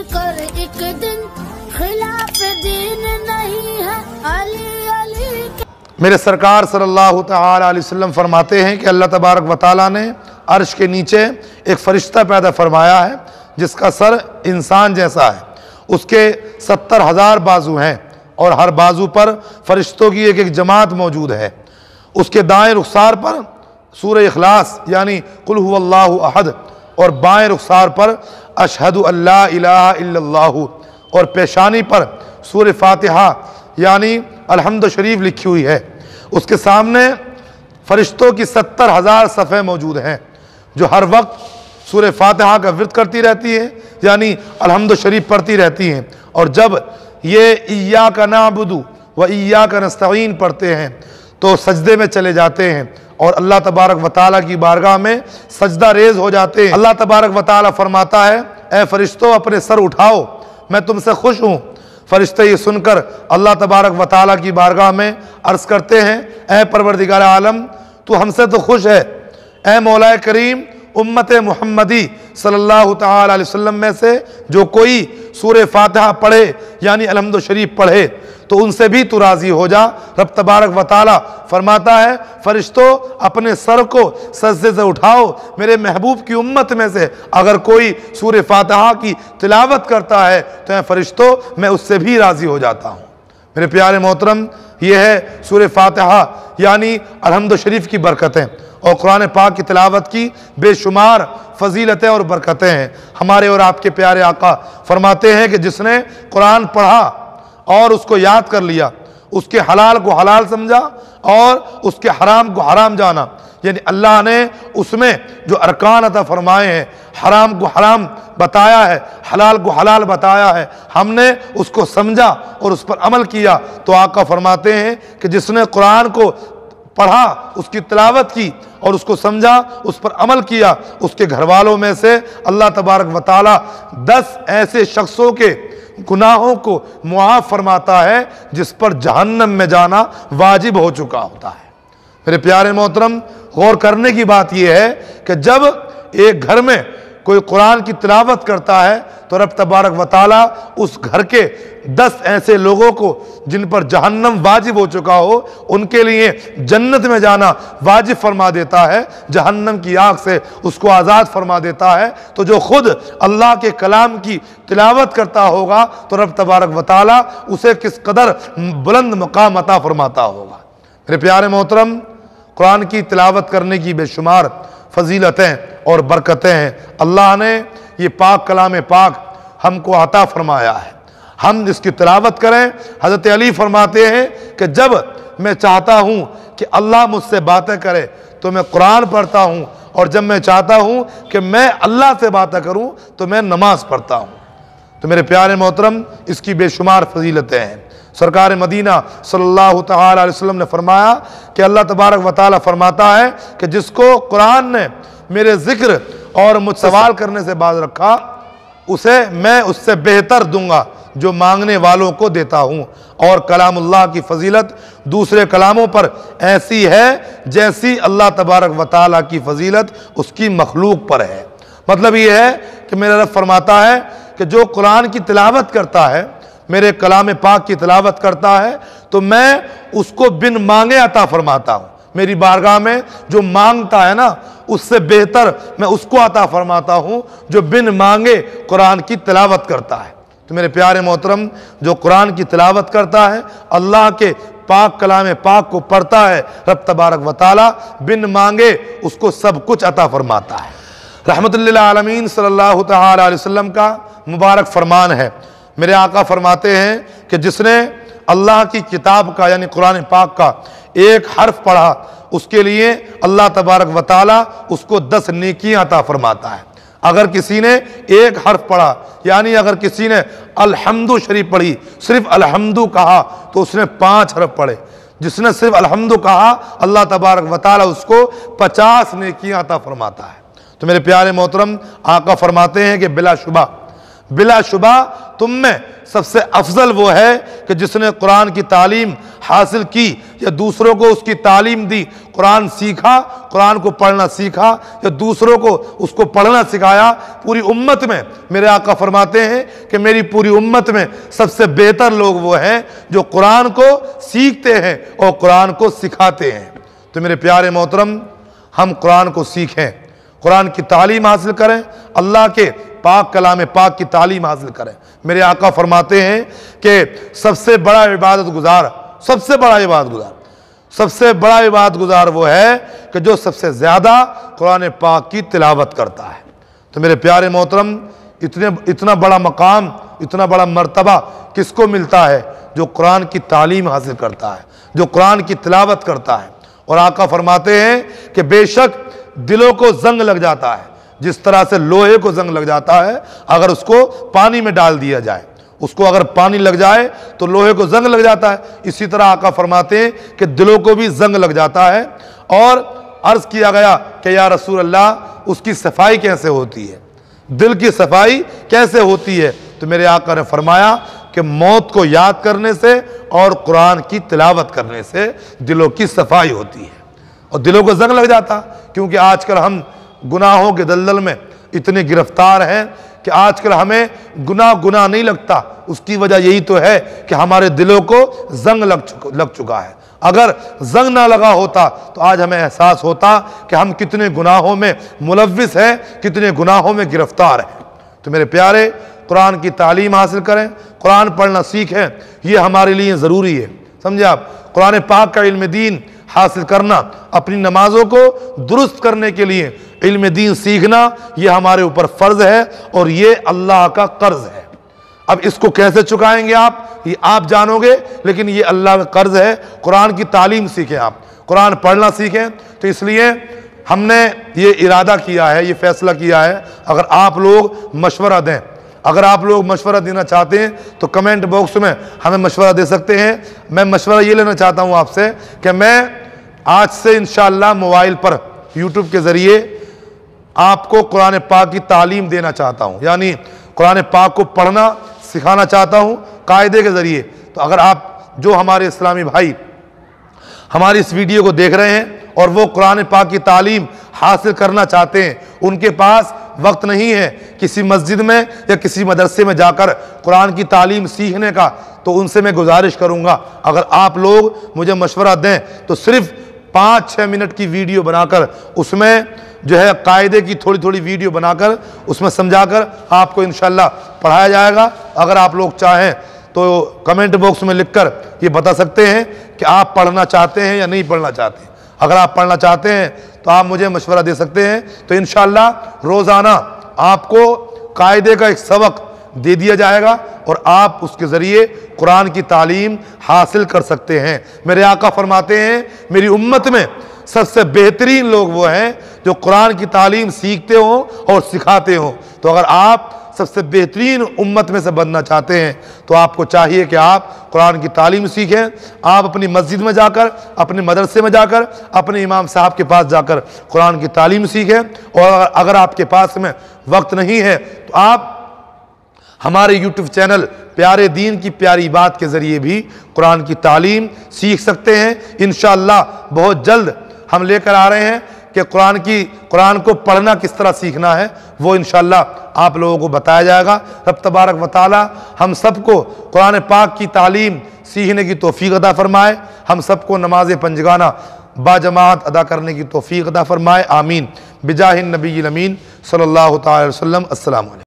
कर एक दिन खिलाफ दीन नहीं है अली अली। मेरे सरकार सल्लल्लाहु तआला अलैहि वसल्लम फरमाते हैं कि अल्लाह तबारक व तआला ने अर्श के नीचे एक फरिश्ता पैदा फरमाया है जिसका सर इंसान जैसा है, उसके 70,000 बाजू हैं और हर बाजू पर फरिश्तों की एक एक जमात मौजूद है। उसके दाएं रुखसार पर सूरह इखलास यानी कुल हुवल्लाहु अहद और बाएं रुखसार पर अशहदु अल्ला इलाहा इल्लल्लाहु और पेशानी पर सूरह फातिहा यानी अलहम्द शरीफ लिखी हुई है। उसके सामने फरिश्तों की 70,000 सफ़े मौजूद हैं जो हर वक्त सूरह फातिहा का विर्द करती रहती है यानी अलहम्द शरीफ पढ़ती रहती हैं। और जब ये इय्याका नअबुदु व इय्याका नस्तईन पढ़ते हैं तो सजदे में चले जाते हैं और अल्लाह तबारक व तआला की बारगाह में सजदा रेज हो जाते हैं। अल्लाह तबारक व तआला फरमाता है, ए फरिश्तों अपने सर उठाओ, मैं तुमसे खुश हूँ। फरिश्ते ये सुनकर अल्लाह तबारक व तआला की बारगाह में अर्ज़ करते हैं, ए परवरदिगार आलम तू हमसे तो खुश है, ए मौलाए करीम उम्मत मुहम्मदी सल्लल्लाहु तआला अलैहि वसल्लम में से जो कोई सूरह फातिहा पढ़े यानी अलहम्द शरीफ पढ़े तो उनसे भी तू राज़ी हो जा। रब तबारक व तआला फरमाता है, फरिश्तों अपने सर को सजदे से उठाओ, मेरे महबूब की उम्मत में से अगर कोई सूरह फातिहा की तिलावत करता है तो फरिश्तों मैं उससे भी राज़ी हो जाता हूँ। मेरे प्यारे मोहतरम, ये है सूरह फातिहा यानी अलहम्द शरीफ की बरकतें और कुरान पाक की तिलावत की बेशुमार फजीलतें और बरकतें हैं। हमारे और आपके प्यारे आका फरमाते हैं कि जिसने कुरान पढ़ा और उसको याद कर लिया, उसके हलाल को हलाल समझा और उसके हराम को हराम जाना, यानी अल्लाह ने उसमें जो अरकान अता फरमाए हैं, हराम को हराम बताया है, हलाल को हलाल बताया है, हमने उसको समझा और उस पर अमल किया। तो आका फरमाते हैं कि जिसने कुरान को पढ़ा, उसकी तिलावत की और उसको समझा, उस पर अमल किया, उसके घर वालों में से अल्लाह तबारक व तआला 10 ऐसे शख्सों के गुनाहों को मुआफ़ फरमाता है जिस पर जहन्नम में जाना वाजिब हो चुका होता है। मेरे प्यारे मोहतरम, गौर करने की बात यह है कि जब एक घर में कोई कुरान की तिलावत करता है तो रब तबारक व तआला उस घर के 10 ऐसे लोगों को जिन पर जहन्नम वाजिब हो चुका हो उनके लिए जन्नत में जाना वाजिब फरमा देता है, जहन्नम की आग से उसको आज़ाद फरमा देता है। तो जो खुद अल्लाह के कलाम की तिलावत करता होगा तो रब तबारक व तआला उसे किस कदर बुलंद मकाम अता फरमाता होगा। मेरे प्यारे मोहतरम, कुरान की तिलावत करने की बेशुमार फजीलतें और बरकतें हैं। अल्लाह ने ये पाक कलाम पाक हमको अता फरमाया है, हम इसकी तिलावत करें। हज़रत अली फरमाते हैं कि जब मैं चाहता हूँ कि अल्लाह मुझसे बातें करे तो मैं कुरान पढ़ता हूँ और जब मैं चाहता हूँ कि मैं अल्लाह से बातें करूँ तो मैं नमाज़ पढ़ता हूँ। तो मेरे प्यारे मोहतरम, इसकी बेशुमार फजीलतें हैं। सरकार मदीना सल्लल्लाहु तआला अलैहि वसल्लम ने फरमाया कि अल्लाह तबारक व तआला फरमाता है कि जिसको कुरान ने मेरे ज़िक्र और मुझ सवाल करने से बाज रखा उसे मैं उससे बेहतर दूंगा जो मांगने वालों को देता हूँ। और कलामुल्लाह की फजीलत दूसरे कलामों पर ऐसी है जैसी अल्लाह तबारक व तआला की फजीलत उसकी मखलूक पर है। मतलब ये है कि मेरा रब फरमाता है कि जो कुरान की तिलावत करता है, मेरे कलाम पाक की तिलावत करता है तो मैं उसको बिन मांगे अता फरमाता हूँ। मेरी बारगाह में जो मांगता है ना उससे बेहतर मैं उसको अता फरमाता हूँ जो बिन मांगे कुरान की तिलावत करता है। तो मेरे प्यारे मोहतरम, जो कुरान की तिलावत करता है, अल्लाह के पाक कलाम पाक को पढ़ता है, रब तबारक व तआला बिन मांगे उसको सब कुछ अता फरमाता है। रहमतुल्लिल आलमीन सल्लल्लाहु तआला अलैहि वसल्लम का मुबारक फरमान है। मेरे आका फरमाते हैं कि जिसने अल्लाह की किताब का यानी कुरान पाक का एक हर्फ पढ़ा उसके लिए अल्लाह तबारक व तआला उसको 10 नेकियां अता फरमाता है। अगर किसी ने एक हर्फ पढ़ा यानी अगर किसी ने अलहम्दु शरीफ पढ़ी, सिर्फ अलहम्दु कहा तो उसने 5 हर्फ पढ़े। जिसने सिर्फ अलहम्दु कहा अल्लाह तबारक व तआला उसको 50 नेकियां अता फरमाता है। तो मेरे प्यारे मोहतरम, आका फरमाते हैं कि बिलाशुबा तुम में सबसे अफजल वो है कि जिसने कुरान की तालीम हासिल की या दूसरों को उसकी तालीम दी, कुरान सीखा, कुरान को पढ़ना सीखा, या दूसरों को उसको पढ़ना सिखाया। पूरी उम्मत में मेरे आका फरमाते हैं कि मेरी पूरी उम्मत में सबसे बेहतर लोग वो हैं जो कुरान को सीखते हैं और कुरान को सिखाते हैं। तो मेरे प्यारे मोहतरम, हम कुरान को सीखें, कुरान की तालीम हासिल करें, अल्लाह के पाक कलाम पाक की तालीम हासिल करें। मेरे आका फरमाते हैं कि सबसे बड़ा इबादत गुजार वो है कि जो सबसे ज़्यादा कुरान पाक की तिलावत करता है। तो मेरे प्यारे मोहतरम, इतना बड़ा मकाम, इतना बड़ा मर्तबा किसको मिलता है? जो कुरान की तालीम हासिल करता है, जो कुरान की तिलावत करता है। और आका फरमाते हैं कि बेशक दिलों को जंग लग जाता है, जिस तरह से लोहे को जंग लग जाता है अगर उसको पानी में डाल दिया जाए, उसको अगर पानी लग जाए तो लोहे को जंग लग जाता है, इसी तरह आका फरमाते हैं कि दिलों को भी जंग लग जाता है। और अर्ज किया गया कि या रसूल अल्लाह, उसकी सफाई कैसे होती है, दिल की सफाई कैसे होती है? तो मेरे आका ने फरमाया कि मौत को याद करने से और कुरान की तिलावत करने से दिलों की सफाई होती है और दिलों को जंग लग जाता। क्योंकि आजकल हम गुनाहों के दलदल में इतने गिरफ्तार हैं कि आजकल हमें गुनाह नहीं लगता। उसकी वजह यही तो है कि हमारे दिलों को जंग लग चुका है। अगर जंग ना लगा होता तो आज हमें एहसास होता कि हम कितने गुनाहों में मुलव्विस हैं, कितने गुनाहों में गिरफ्तार हैं। तो मेरे प्यारे, कुरान की तालीम हासिल करें, कुरान पढ़ना सीखें, ये हमारे लिए ज़रूरी है। समझे आप? कुरान पाक का इल्म दीन हासिल करना, अपनी नमाजों को दुरुस्त करने के लिए इल्म दीन सीखना, ये हमारे ऊपर फ़र्ज है और ये अल्लाह का कर्ज है। अब इसको कैसे चुकाएंगे आप, ये आप जानोगे, लेकिन ये अल्लाह का कर्ज है। कुरान की तालीम सीखें, आप कुरान पढ़ना सीखें। तो इसलिए हमने ये इरादा किया है, ये फैसला किया है, अगर आप लोग मशवरा दें, अगर आप लोग मशवरा देना चाहते हैं तो कमेंट बॉक्स में हमें मशवरा दे सकते हैं। मैं मशवरा ये लेना चाहता हूँ आपसे कि मैं आज से इंशाअल्लाह मोबाइल पर यूट्यूब के ज़रिए आपको कुरान पाक की तालीम देना चाहता हूँ, यानी कुरान पाक को पढ़ना सिखाना चाहता हूँ कायदे के ज़रिए। तो अगर आप जो हमारे इस्लामी भाई हमारी इस वीडियो को देख रहे हैं और वो कुरान पाक की तालीम हासिल करना चाहते हैं, उनके पास वक्त नहीं है किसी मस्जिद में या किसी मदरसे में जाकर कुरान की तालीम सीखने का, तो उनसे मैं गुजारिश करूंगा, अगर आप लोग मुझे मशवरा दें तो सिर्फ 5-6 मिनट की वीडियो बनाकर उसमें जो है कायदे की थोड़ी थोड़ी वीडियो बनाकर उसमें समझाकर आपको इंशाअल्लाह पढ़ाया जाएगा। अगर आप लोग चाहें तो कमेंट बॉक्स में लिखकर ये बता सकते हैं कि आप पढ़ना चाहते हैं या नहीं पढ़ना चाहते। अगर आप पढ़ना चाहते हैं तो आप मुझे मशवरा दे सकते हैं। तो इंशाअल्लाह रोज़ाना आपको कायदे का एक सबक दे दिया जाएगा और आप उसके ज़रिए कुरान की तालीम हासिल कर सकते हैं। मेरे आका फरमाते हैं मेरी उम्मत में सबसे बेहतरीन लोग वो हैं जो कुरान की तालीम सीखते हों और सिखाते हों। तो अगर आप सबसे बेहतरीन उम्मत में से बनना चाहते हैं तो आपको चाहिए कि आप कुरान की तालीम सीखें। आप अपनी मस्जिद में जाकर, अपने मदरसे में जाकर, अपने इमाम साहब के पास जाकर कुरान की तालीम सीखें। और अगर आपके पास में वक्त नहीं है तो आप हमारे YouTube चैनल प्यारे दीन की प्यारी बात के ज़रिए भी कुरान की तालीम सीख सकते हैं। इंशाअल्लाह बहुत जल्द हम लेकर आ रहे हैं कि कुरान को पढ़ना किस तरह सीखना है, वो इंशाअल्लाह आप लोगों को बताया जाएगा। रब तबारक व तआला हम सबको कुरान पाक की तालीम सीखने की तौफीक अता फरमाए, हम सबको नमाज पंजगाना बाजमात अदा करने की तौफीक अता फरमाए। आमीन। बिजाहिन नबील अमीन सल्लल्लाहु तआला अलैहि वसल्लम। अस्सलामु अलैकुम।